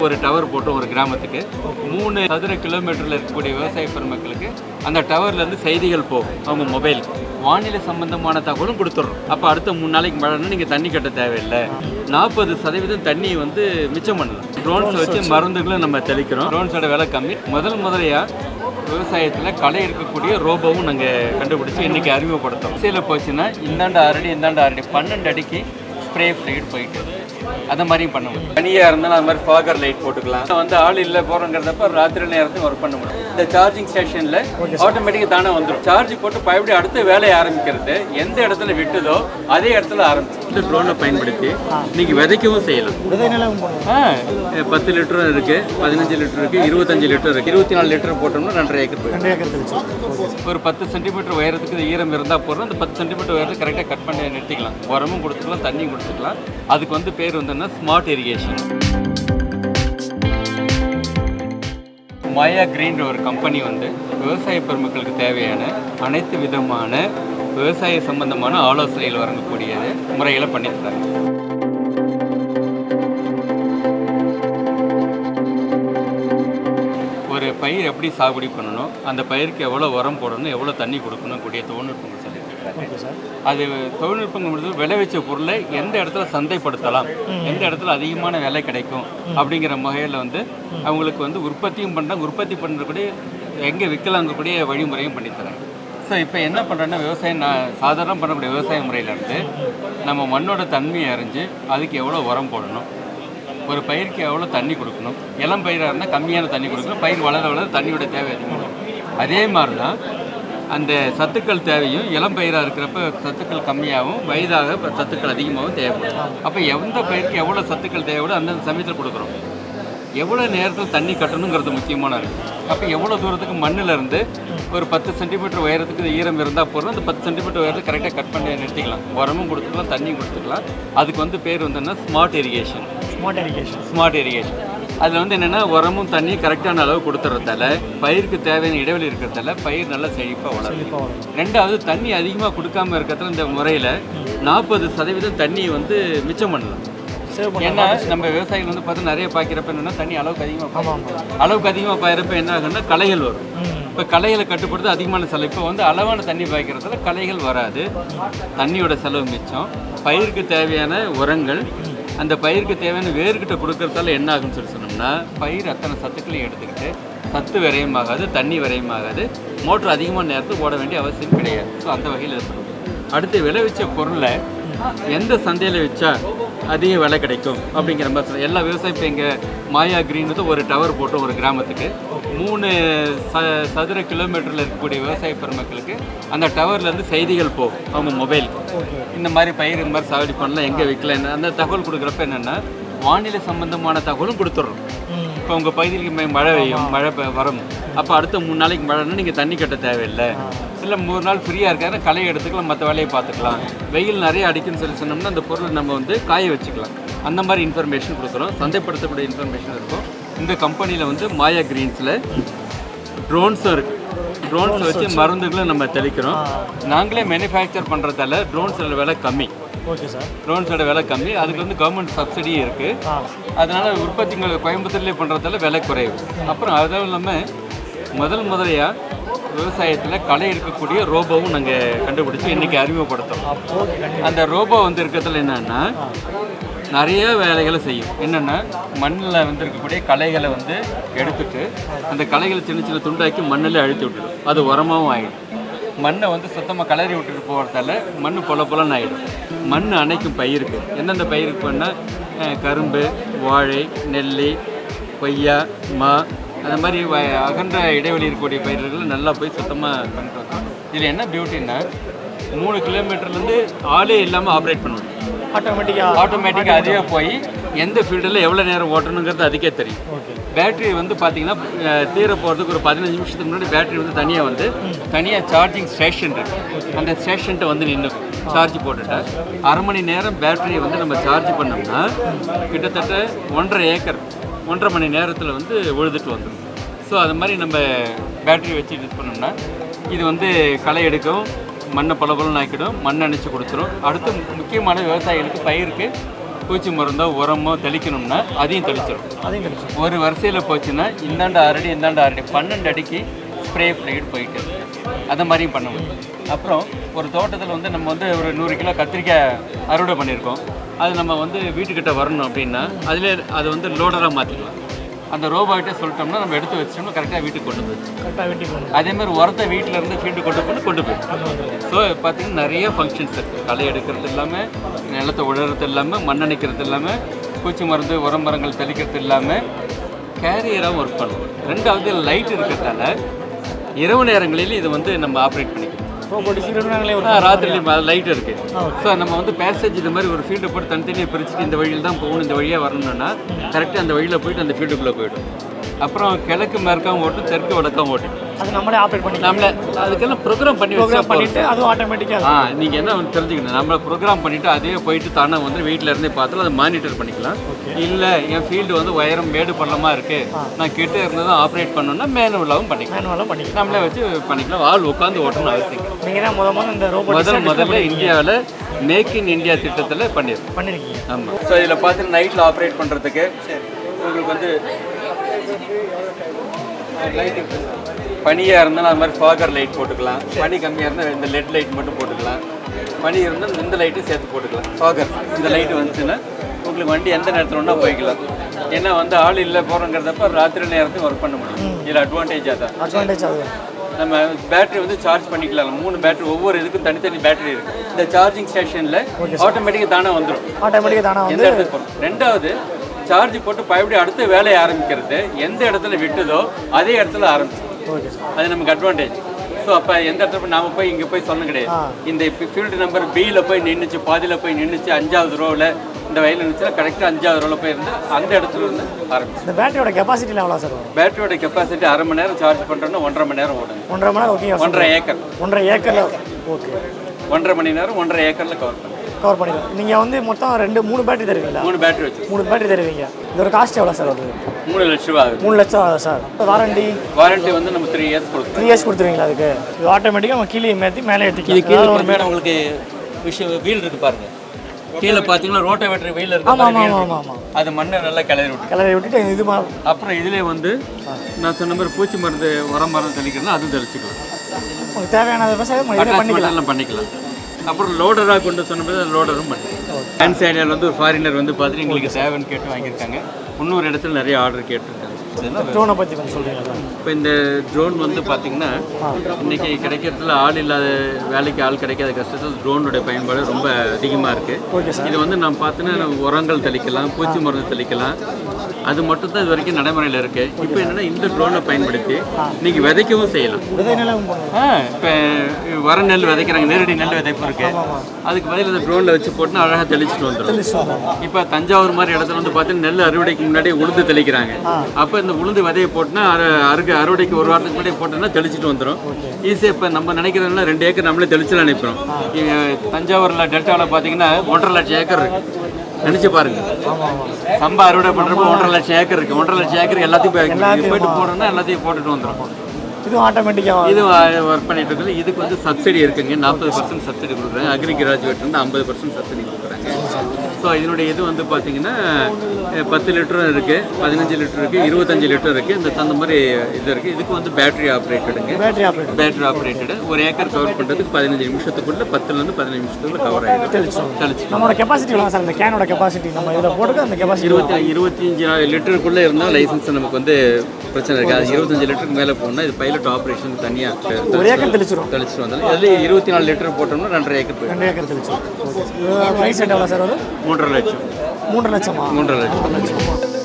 ஒரு டவர் போட்டோம் ஒரு கிராமத்துக்கு 3 சதுர கிலோமீட்டரில் இருக்கக்கூடிய விவசாய பெருமக்களுக்கு அந்த டவர்லேருந்து செய்திகள் போகும் அவங்க மொபைலுக்கு. வானிலை சம்பந்தமான தகவலும் கொடுத்துட்றோம். அப்போ அடுத்த 3 நாளைக்கு மழைன்னா நீங்கள் தண்ணி கட்ட தேவையில்லை. 40% தண்ணி வந்து மிச்சம் பண்ணலாம். ட்ரோன்ஸ் வச்சு மருந்துகளும் நம்ம தெளிக்கிறோம். ட்ரோன்ஸோட விலை கம்மி. முதல்ல விவசாயத்தில் களை இருக்கக்கூடிய ரோபோவும் நாங்கள் கண்டுபிடிச்சி இன்றைக்கி அறிமுகப்படுத்தோம். சீல போச்சுன்னா இந்தாண்ட 6 அடி இந்தாண்ட 6 அடி 12 அடிக்கு ஸ்ப்ரே ஃப்ளூயிட் போயிட்டு அந்த மாதிரியும் பண்ண முடியும். தனியாக இருந்தாலும் அது மாதிரி ஃபாகர் லைட் போட்டுக்கலாம். வந்து ஆள் இல்லை போகிறோங்கிறதப்ப ராத்திரி நேரத்தையும் ஒர்க் பண்ண முடியும். இந்த சார்ஜிங் ஸ்டேஷனில் ஆட்டோமேட்டிக்காக தானே வந்துடும். சார்ஜ் போட்டு மறுபடியும் அடுத்த வேலையை ஆரம்பிக்கிறது எந்த இடத்துல விட்டுதோ அதே இடத்துல ஆரம்பிச்சு இந்த ட்ரோனை பயன்படுத்தி நீங்கள் விதைக்கவும் செய்யலாம். 10 லிட்டரும் இருக்குது, 15 லிட்டர் இருக்குது, 25 லிட்டர் இருக்குது. 24 லிட்டர் போட்டோம்னா 2.5 ஏக்கர். ஒரு 10 சென்டிமீட்டர் உயரத்துக்கு ஈரம் இருந்தால் போகிறோம். அந்த 10 சென்டிமீட்டர் உயரத்துக்கு கரெக்டாக கட் பண்ணி நிறுத்திக்கலாம். உரமும் கொடுத்துக்கலாம், தண்ணியும் கொடுத்துக்கலாம். அதுக்கு வந்து பேர் வந்து ஸ்மார்ட் இரிகேஷன். மாயா கிரீன்ற ஒரு கம்பெனி வந்து விவசாய பெருமக்களுக்கு தேவையான அனைத்து விதமான விவசாய சம்பந்தமான ஆலோசனைகள் வழங்கக்கூடிய முறைகளை பண்ணித்தராங்க. ஒரு பயிர் எப்படி சாகுபடி பண்ணணும், அந்த பயிருக்கு எவ்வளோ உரம் போடணும், எவ்வளோ தண்ணி கொடுக்கணும் கூடிய தொழில்நுட்பங்கள் சொல்லியிருக்காங்க. அது தொழில்நுட்பங்கள் விளைவிச்ச பொருளை எந்த இடத்துல சந்தைப்படுத்தலாம், எந்த இடத்துல அதிகமான விலை கிடைக்கும் அப்படிங்கிற வகையில் வந்து அவங்களுக்கு வந்து உற்பத்தியும் பண்ணுறாங்க. உற்பத்தி பண்ணுறக்கூடிய எங்கே விற்கலாங்கக்கூடிய வழிமுறையும் பண்ணித்தராங்க. ஸோ இப்போ என்ன பண்ணுறோன்னா விவசாயம் சாதாரண பண்ணக்கூடிய விவசாய முறையிலேருந்து நம்ம மண்ணோட தன்மையை அறிஞ்சு அதுக்கு எவ்வளோ உரம் போடணும், ஒரு பயிருக்கு எவ்வளோ தண்ணி கொடுக்கணும். இளம் பயிராக இருந்தால் கம்மியான தண்ணி கொடுக்கணும். பயிர் வளர வளர தண்ணியோட தேவை அதிகமாகும். அதே மாதிரி தான் அந்த சத்துக்கள் தேவையும் இளம் பயிராக இருக்கிறப்ப சத்துக்கள் கம்மியாகவும் வயதாக சத்துக்கள் அதிகமாகவும் தேவைப்படும். அப்போ எந்த பயிருக்கு எவ்வளோ சத்துக்கள் தேவைப்படும் அந்தந்த சமயத்தில் கொடுக்குறோம். எவ்வளோ நேரத்தில் தண்ணி கட்டணுங்கிறது முக்கியமான இருக்குது. அப்போ எவ்வளோ தூரத்துக்கு மண்ணில் இருந்து ஒரு 10 சென்டிமீட்டர் உயரத்துக்கு ஈரம் இருந்தால் போகிறோம். அந்த 10 சென்டிமீட்டர் உயரத்துக்கு கரெக்டாக கட் பண்ணி நிறுத்திக்கலாம். உரமும் கொடுத்துக்கலாம், தண்ணியும் கொடுத்துக்கலாம். அதுக்கு வந்து பேர் வந்து ஸ்மார்ட் இரிகேஷன். அதில் வந்து என்னென்னா உரமும் தண்ணியும் கரெக்டான அளவு கொடுத்துறதால பயிருக்கு தேவையான இடைவெளி இருக்கிறதால பயிர் நல்லா செழிப்பாக வளரும். ரெண்டாவது தண்ணி அதிகமாக கொடுக்காமல் இருக்கிறதால இந்த முறையில் 40% தண்ணியை வந்து மிச்சம் பண்ணலாம். ஏன்னா நம்ம விவசாயிகள் வந்து பார்த்தா நிறைய பாய்க்கிறப்ப என்னென்னா தண்ணி அளவுக்கு அதிகமாக பாயிறப்ப என்ன ஆகுன்னா களைகள் வரும். இப்போ களைகளை கட்டுப்படுத்த அதிகமான செலவு. இப்போ வந்து அளவான தண்ணி பாய்க்கிறதுல களைகள் வராது, தண்ணியோட செலவு மிச்சம். பயிருக்கு தேவையான உரங்கள் அந்த பயிருக்கு தேவையான வேர்கிட்ட கொடுக்கறதால என்ன ஆகுன்னு சொன்னோம்னா பயிர் அத்தனை சத்துக்களையும் எடுத்துக்கிட்டு சத்து விரயமாகாது, தண்ணி விரயமாகாது, மோட்டர் அதிகமான நேரத்துக்கு ஓட வேண்டிய அவசியம் கிடையாது. ஸோ அந்த வகையில் ஏற்படும். அடுத்து விளைவிச்ச பொருளை எந்த சந்தையில் வச்சா அதிக விலை கிடைக்கும் அப்படிங்கிற மாதிரி எல்லா விவசாயம். இப்போ எங்கள் மாயா கிரீன் ஒரு டவர் போட்டோம் ஒரு கிராமத்துக்கு 3 சதுர கிலோமீட்டரில் இருக்கக்கூடிய விவசாய பெருமக்களுக்கு அந்த டவர்லேருந்து செய்திகள் போகும் அவங்க மொபைலுக்கு. இந்த மாதிரி பயிர் இந்த மாதிரி சாகுபடி பண்ணலாம், எங்கே விற்கலாம், அந்த தகவல் கொடுக்குறப்ப என்னென்னா வானிலை சம்பந்தமான தகவலும் கொடுத்துட்றோம். இப்போ உங்கள் பகுதிக்கு மழை பெய்யும், மழை வரும். அப்போ அடுத்த 3 நாளைக்கு மழைன்னா நீங்கள் தண்ணி கட்ட தேவையில்லை. இல்லை 3 நாள் ஃப்ரீயாக இருக்காது, களை எடுத்துக்கலாம், மற்ற வேலையை பார்த்துக்கலாம். வெயில் நிறைய அடிக்குன்னு சொன்னோம்னா அந்த பொருளை நம்ம வந்து காய வச்சுக்கலாம். அந்த மாதிரி இன்ஃபர்மேஷன் கொடுக்குறோம். சந்தைப்படுத்தக்கூடிய இன்ஃபர்மேஷன் இருக்கும். இந்த கம்பெனியில் வந்து மாயா கிரீன்ஸில் ட்ரோன்ஸும் இருக்குது. ட்ரோன்ஸ் வச்சு மருந்துகளும் நம்ம தெளிக்கிறோம். நாங்களே மேனுஃபேக்சர் பண்ணுறதால ட்ரோன்ஸோட விலை கம்மி. ட்ரோன்ஸோட விலை கம்மி. அதுக்கு வந்து கவர்மெண்ட் சப்சிடியும் இருக்குது. அதனால் உற்பத்தி கோயம்புத்தூர்லேயே பண்ணுறதால விலை குறைவு. அப்புறம் அதுவும் இல்லாமல் முதலையாக விவசாயத்தில் களை இருக்கக்கூடிய ரோபோவும் நாங்கள் கண்டுபிடிச்சி இன்றைக்கி அறிமுகப்படுத்தோம். அந்த ரோபோ வந்து இருக்கிறதுல என்னென்னா நிறைய வேலைகளை செய்யும். என்னென்னா மண்ணில் வந்து இருக்கக்கூடிய களைகளை வந்து எடுத்துட்டு அந்த களைகளை சின்ன சின்ன துண்டாக்கி மண்ணில் அழுத்தி விட்டுடும். அது உரமாகவும் ஆகிடும். மண்ணை வந்து சுத்தமாக கலரி விட்டுட்டு போகிறதால மண் பொலன்னு ஆகிடும். மண் அணைக்கும் பயிருக்கு எந்தெந்த பயிருக்கு பண்ணால் கரும்பு, வாழை, நெல்லி, கொய்யா, மா அந்த மாதிரி அகன்ற இடைவெளி இருக்கக்கூடிய பயிர்கள் நல்லா போய் சுத்தமாக பண்ணிட்டு வரோம். இதில் என்ன பியூட்டின்னா 3 கிலோமீட்டர்லேருந்து ஆளே இல்லாமல் ஆப்ரேட் பண்ணுவோம். ஆட்டோமேட்டிக்காக அதுவே போய் எந்த ஃபீல்டில் எவ்வளோ நேரம் ஓட்டணுங்கிறது அதுக்கே தெரியும். பேட்ரி வந்து பார்த்தீங்கன்னா தீர போகிறதுக்கு ஒரு 15 நிமிஷத்துக்கு முன்னாடி பேட்ரி வந்து தனியாக சார்ஜிங் ஸ்டேஷன் இருக்குது. அந்த ஸ்டேஷன்கிட்ட வந்து நின்று சார்ஜ் போட்டுட்டா 1/2 மணி நேரம் பேட்டரியை வந்து நம்ம சார்ஜ் பண்ணோம்னா கிட்டத்தட்ட 1.5 ஏக்கர் 1.5 மணி நேரத்தில் வந்து உழுதுட்டு வந்துடும். ஸோ அது மாதிரி நம்ம பேட்டரி வச்சு யூஸ் பண்ணோம்னா இது வந்து களை எடுக்கும், மண்ணை பலபலன்னு ஆக்கிடும், மண் அணைச்சி கொடுத்துரும். அடுத்து முக்கியமான விவசாயிகளுக்கு பயிருக்கு பூச்சி மருந்தோ உரமோ தெளிக்கணும்னா அதையும் தெளிச்சிடும். ஒரு வரிசையில் போச்சுன்னா இந்தாண்ட 6 அடி இந்தாண்ட 6 அடி 12 அடிக்கு ஸ்ப்ரே ஃப்ளூயிட் போயிட்டு அந்த மாதிரியும் பண்ண முடியும். அப்புறம் ஒரு தோட்டத்தில் வந்து நம்ம வந்து ஒரு 100 கிலோ கத்திரிக்காய் அறுவடை பண்ணியிருக்கோம். அது நம்ம வந்து வீட்டுக்கிட்ட வரணும் அப்படின்னா அதிலே அதை வந்து லோடராக மாற்றிக்கலாம். அந்த ரோபோட்டே சொல்லிட்டோம்னா நம்ம எடுத்து வச்சோம்னா கரெக்டாக வீட்டுக்கு கொண்டு போயிடும். அதேமாதிரி உரத்தை வீட்டிலேருந்து ஃபீல்டு கொண்டு போயிடும். ஸோ பார்த்திங்கன்னா நிறைய ஃபங்க்ஷன்ஸ் இருக்குது. களை எடுக்கிறது இல்லாமல், நிலத்தை உழறது இல்லாமல், மண்ணணைக்கிறது இல்லாமல், பூச்சி மருந்து உரம் மரங்கள் தெளிக்கிறது இல்லாமல் கேரியராகவும் ஒர்க் பண்ணுவோம். ரெண்டாவது லைட் இருக்கிறதால இரவு நேரங்களில் இதை வந்து நம்ம ஆப்ரேட் பண்ணிக்கலாம். ராத்திரிலையும் லைட் இருக்குது. ஸோ நம்ம வந்து பேசேஜ் இது மாதிரி ஒரு ஃபீல்டை போட்டு தனித்தனியாக பிரிச்சுட்டு இந்த வழியில் தான் போகணும், இந்த வழியாக வரணும்னா கரெக்டாக அந்த வழியில் போயிட்டு அந்த ஃபீல்டுக்குள்ளே போய்டும். அப்புறம் கிழக்கு மேற்காவும் ஓட்டும், தெற்கு வடக்காவும் ஓட்டும். அது நம்மளே ஆப்ரேட் பண்ணி அதுக்கெல்லாம் ப்ரோக்ராம் பண்ணிட்டு அது ஆட்டோமேட்டிக்காக நீங்கள் என்ன தெரிஞ்சுக்கணும், நம்ம ப்ரோக்ராம் பண்ணிவிட்டு அதே போயிட்டு தானே வந்து வீட்டில் இருந்தே பார்த்தாலும் அதை மானிட்டர் பண்ணிக்கலாம். இல்லை என் ஃபீல்டு வந்து உயரம் மேடு பள்ளமாக இருக்குது, நான் கிட்ட இருந்து தான் ஆப்ரேட் பண்ணணும்னா மேனுவலாகவும் பண்ணிக்கலாம். நம்மளே வச்சு பண்ணிக்கலாம். ஆள் உட்காந்து ஓட்டணும் அவசியம். முதல்ல இந்தியாவில் மேக் இன் இந்தியா திட்டத்தில் பண்ணியிருக்கீங்க. ஆமாம். ஸோ இதில் பார்த்து நைட்டில் ஆப்ரேட் பண்ணுறதுக்கு உங்களுக்கு வந்து பனியாக இருந்தாலும் அது மாதிரி ஃபாகர் லைட் போட்டுக்கலாம். பனி கம்மியாக இருந்தால் இந்த லெட் லைட் மட்டும் போட்டுக்கலாம். பனி இருந்தால் இந்த லைட்டும் சேர்த்து போட்டுக்கலாம். ஃபாகர் இந்த லைட்டு வந்துச்சுன்னா உங்களுக்கு வண்டி எந்த நேரத்தில் ஒன்றா போய்க்கலாம். ஏன்னா வந்து ஆள் இல்லை போகிறோங்கிறதப்ப ராத்திரி நேரத்தையும் ஒர்க் பண்ண முடியும். இதில் அட்வான்டேஜாக தான் நம்ம பேட்டரி வந்து சார்ஜ் பண்ணிக்கலாம். 3 பேட்டரி, ஒவ்வொரு இதுக்கும் தனித்தனி பேட்டரி இருக்குது. இந்த சார்ஜிங் ஸ்டேஷனில் ஆட்டோமேட்டிக்காக தானே வந்துடும். எந்த இடத்துக்கு போகணும். ரெண்டாவது சார்ஜ் போட்டு பயப்படி அடுத்த வேலையை ஆரம்பிக்கிறது எந்த இடத்துல விட்டுதோ அதே இடத்துல ஆரம்பிச்சு. அது நமக்கு அட்வான்டேஜ். ஸோ அப்போ எந்த இடத்துல நாம் போய் இங்கே போய் சொல்ல கிடையாது. இந்த ஃபீல்டு நம்பர் பியில் போய் நின்றுச்சு, பாதியில் போய் நின்றுச்சு, 5வது ரோவில் இந்த வயலில் இருந்துச்சுன்னா கரெக்டாக 5வது ரோவில் போய் இருந்து அந்த இடத்துல இருந்து ஆரம்பிச்சு. இந்த பேட்டரியோட கெப்பாசிட்டி எவ்வளோ சார்? பேட்டரியோட கெப்பாசிட்டி 1/2 மணி நேரம் சார்ஜ் பண்ணுறோன்னா 1.5 மணி நேரம் ஓடும். 1.5 மணி நேரம் ஓகே. 1.5 ஏக்கர். 1.5 ஏக்கரில் ஓகே. 1.5 மணி நேரம் 1.5 ஏக்கரில் கவர் பண்ணிடுவோம். நீங்கள் வந்து மொத்தம் 3 பேட்டரி தருவீங்களா? 3 பேட்டரி வச்சு 3 பேட்டரி தருவீங்க. இதோட காஸ்ட் எவ்வளோ சார் வருது? 3 லட்ச ரூபா ஆகுது. 3 லட்சம் ஆகுது சார். வாரண்டி வந்து நம்ம 3 இயர்ஸ் கொடுத்துருவோம். 3 இயர்ஸ் கொடுத்துருவீங்களா? அதுக்கு இது ஆட்டோமேட்டிக்காக நம்ம கீழே ஏற்றி மேலே ஏற்றிக்கலாம். கீழே ஒரு மேடம் உங்களுக்கு வீல் இருக்குது பாருங்கள். கீழே பார்த்தீங்கன்னா ரோட்டோவேட்டர் வீல் இருக்குது. ஆமாம். அது மண்ணை நல்லா கிளறி விட்டுட்டு இது அப்புறம் இதிலே வந்து நான் சொன்ன மாதிரி பூச்சி மருந்து உரம் மருந்து தெளிக்கிறதுனா அதுவும் தெளிச்சிக்கலாம். தேவையான விவசாயம் பண்ணிக்கலாம். அப்புறம் லோடராக கொண்டு சொன்னபோது லோடரும் பண்ணிக்கலாம். டான்ஸ் ஏரியாவில் வந்து ஒரு ஃபாரினர் வந்து பார்த்துட்டு எங்களுக்கு சேவைன்னு கேட்டு வாங்கியிருக்காங்க. இன்னொரு இடத்துல நிறைய ஆர்டர் கேட்டிருக்காங்க. ட்ரோனை பற்றி கொஞ்சம் சொல்கிறீங்களா? இப்போ இந்த ட்ரோன் வந்து பார்த்திங்கன்னா இன்றைக்கி கிடைக்கிறதுல ஆள் இல்லாத வேலைக்கு ஆள் கிடைக்காத கஷ்டத்தில் ட்ரோனுடைய பயன்பாடு ரொம்ப அதிகமாக இருக்குது. இது வந்து நம்ம பார்த்தோன்னா உரங்கள் தெளிக்கலாம், பூச்சி மருந்து தெளிக்கலாம். அது மட்டும் தான் இது வரைக்கும் நடைமுறையில் இருக்குது. இப்போ என்னென்னா இந்த ட்ரோனை பயன்படுத்தி நீங்கள் விதைக்கவும் செய்யலாம். இப்போ வர நெல் விதைக்கிறாங்க, நேரடி நெல் விதைப்பு இருக்குது. அதுக்கு பதில் இந்த ட்ரோனில் வச்சு போட்டுனா அழகாக தெளிச்சுட்டு வந்துடும். இப்போ தஞ்சாவூர் மாதிரி இடத்துல வந்து பார்த்தீங்கன்னா நெல் அறுவடைக்கு முன்னாடி உளுந்து தெளிக்கிறாங்க. அப்போ இந்த உளுந்து விதையை போட்டுனா அறுவடைக்கு ஒரு வாரத்துக்கு முன்னாடி போட்டோன்னா தெளிச்சுட்டு வந்துடும். ஈஸியாக இப்போ நம்ம நினைக்கிறதுனா 2 ஏக்கர் நம்மளே தெளிச்சுலாம் அனுப்புகிறோம். தஞ்சாவூரில் டெல்டாவில் பார்த்தீங்கன்னா 1.5 லட்சம் ஏக்கர் இருக்குது. நினச்சி பாருங்க, சம்பா அறுவடை பண்ணுறப்போ 1.5 லட்சம் ஏக்கர் இருக்குது. 1.5 லட்சம் ஏக்கர் எல்லாத்தையும் போயிட்டு போடணும்னா எல்லாத்தையும் போட்டுட்டு வந்துடும். இதுவும் ஆட்டோமேட்டிக்காக இது ஒர்க் பண்ணிட்டு இருக்குது. இதுக்கு வந்து சப்சிடி இருக்குங்க. 40% சப்சிடி கொடுக்குறாங்க. அக்ரி கிராஜுவேட் வந்து 50% சப்சிடி கொடுக்குறாங்க. ஸோ இதனுடைய இது வந்து பார்த்தீங்கன்னா 10 லிட்டரும் இருக்குது, 15 லிட்டர் இருக்குது, 25 லிட்டர் இருக்குது. இந்த தகுந்த மாதிரி இது இருக்குது. இதுக்கு வந்து பேட்டரி ஆப்ரேட்டடுங்க. Battery operated. ஒரு ஏக்கர் கவர் பண்ணுறதுக்கு 15 நிமிஷத்துக்குள்ளே 10லேருந்து 15 நிமிஷத்துக்குள்ள கவர் ஆகிடும். தெளிச்சு நம்மளோட கெப்பாசிட்டி எவ்வளோ சார்? இந்த கேனோட கெப்பாசிட்டி நம்ம இதில் போட்டுக்க அந்த கெப்பாசிட்டி 25 லிட்டருக்குள்ளே இருந்தால் லைசன்ஸ் நமக்கு வந்து பிரச்சனை இருக்குது. அது 25 லிட்டருக்கு மேலே போனால் இது பைலட் ஆப்ரேஷன் தனியாக ஒரு ஏக்கர் தெளிச்சிட்டு வந்தாலும் அதில் 24 லிட்டர் போட்டோம்னா 2.5 ஏக்கர் போயிடும். 2 ஏக்கர் தெளிச்சிடும். ப்ரைஸ் எவ்வளோ சார்? 3.5 லட்சம். 3.5 லட்சமா? 3.5 லட்சம்.